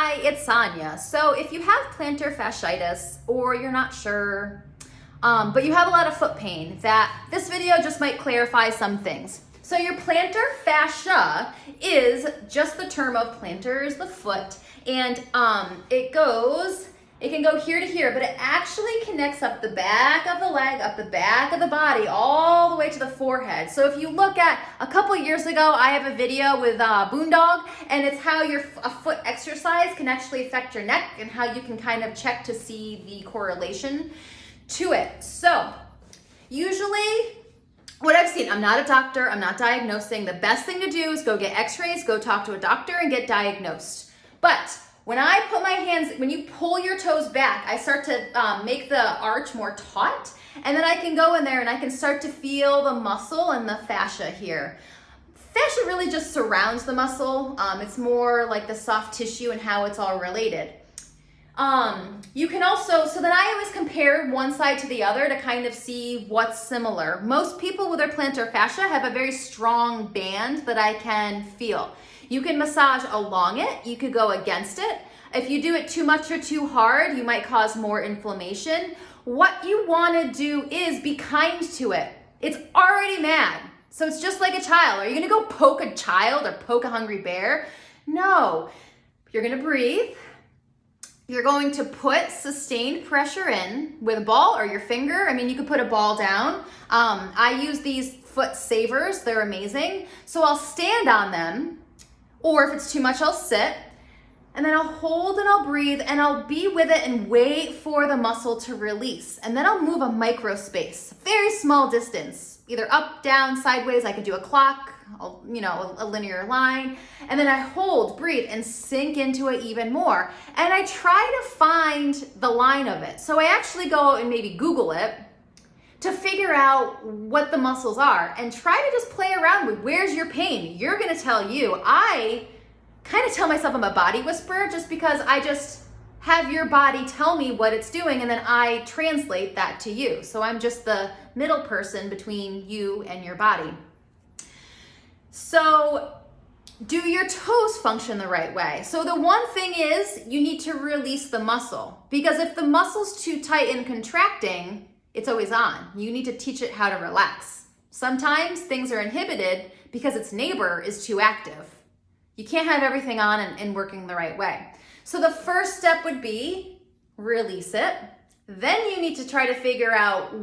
Hi, it's Sonia. So if you have plantar fasciitis or you're not sure, but you have a lot of foot pain, that this video just might clarify some things. So your plantar fascia is just the term of plantar is the foot, and it can go here to here, but it actually connects up the back of the leg, up the back of the body, all the way to the forehead. So if you look at a couple years ago, I have a video with Boondog, and it's how a foot exercise can actually affect your neck and how you can kind of check to see the correlation to it. So usually what I've seen, I'm not a doctor, I'm not diagnosing. The best thing to do is go get x-rays, go talk to a doctor and get diagnosed. But when I put my hands, when you pull your toes back, I start to make the arch more taut, and then I can go in there and I can start to feel the muscle and the fascia here. Fascia really just surrounds the muscle. It's more like the soft tissue and how it's all related. You can also, so then I always compare one side to the other to kind of see what's similar. Most people with their plantar fascia have a very strong band that I can feel. You can massage along it, you could go against it. If you do it too much or too hard, you might cause more inflammation. What you wanna do is be kind to it. It's already mad, so it's just like a child. Are you gonna go poke a child or poke a hungry bear? No, you're gonna breathe. You're going to put sustained pressure in with a ball or your finger. I mean, you could put a ball down. I use these foot savers, they're amazing. So I'll stand on them, or if it's too much, I'll sit, and then I'll hold and I'll breathe and I'll be with it and wait for the muscle to release. And then I'll move a micro space, very small distance, either up, down, sideways. I could do a clock, a linear line, and then I hold, breathe, and sink into it even more. And I try to find the line of it. So I actually go and maybe Google it to figure out what the muscles are and try to just play around with where's your pain. You're gonna tell you. I kind of tell myself I'm a body whisperer just because I just have your body tell me what it's doing and then I translate that to you. So I'm just the middle person between you and your body. So do your toes function the right way? So the one thing is you need to release the muscle, because if the muscle's too tight and contracting, it's always on. You need to teach it how to relax. Sometimes things are inhibited because its neighbor is too active. You can't have everything on and working the right way. So the first step would be release it. Then you need to try to figure out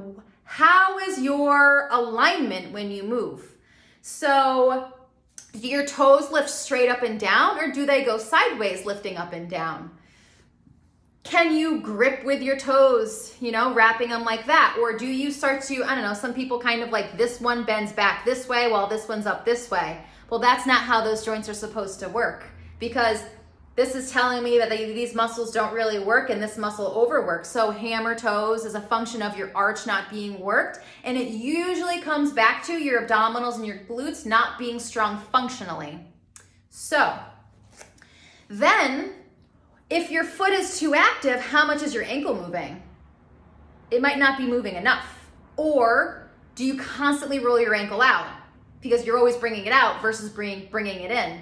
how is your alignment when you move. So do your toes lift straight up and down, or do they go sideways lifting up and down? Can you grip with your toes, wrapping them like that? Or do you start to, some people kind of like this one bends back this way while this one's up this way. Well, that's not how those joints are supposed to work, because this is telling me that these muscles don't really work and this muscle overworks. So hammer toes is a function of your arch not being worked, and it usually comes back to your abdominals and your glutes not being strong functionally. So then, if your foot is too active, how much is your ankle moving? It might not be moving enough. Or do you constantly roll your ankle out because you're always bringing it out versus bringing it in?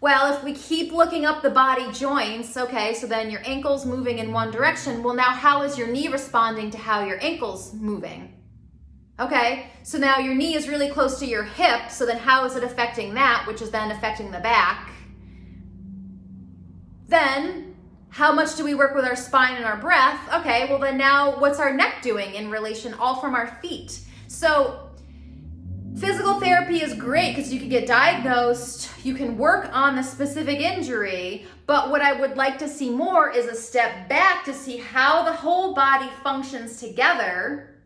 Well, if we keep looking up the body joints, okay, so then your ankle's moving in one direction. Well, now how is your knee responding to how your ankle's moving? Okay, so now your knee is really close to your hip, so then how is it affecting that, which is then affecting the back? Then, how much do we work with our spine and our breath? Okay, well then now what's our neck doing in relation all from our feet? So physical therapy is great because you can get diagnosed, you can work on the specific injury, but what I would like to see more is a step back to see how the whole body functions together.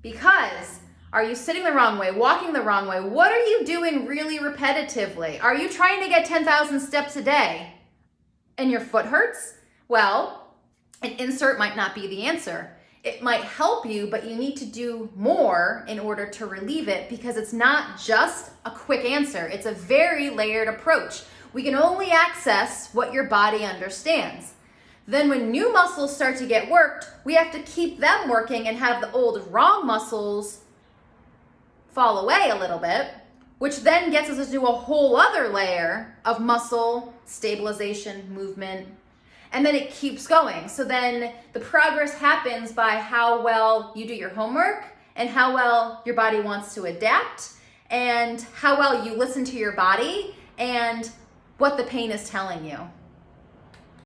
Because are you sitting the wrong way, walking the wrong way? What are you doing really repetitively? Are you trying to get 10,000 steps a day and your foot hurts? Well, an insert might not be the answer. It might help you, but you need to do more in order to relieve it, because it's not just a quick answer. It's a very layered approach. We can only access what your body understands. Then when new muscles start to get worked, we have to keep them working and have the old wrong muscles fall away a little bit, which then gets us to do a whole other layer of muscle stabilization, movement, and then it keeps going. So then the progress happens by how well you do your homework and how well your body wants to adapt and how well you listen to your body and what the pain is telling you.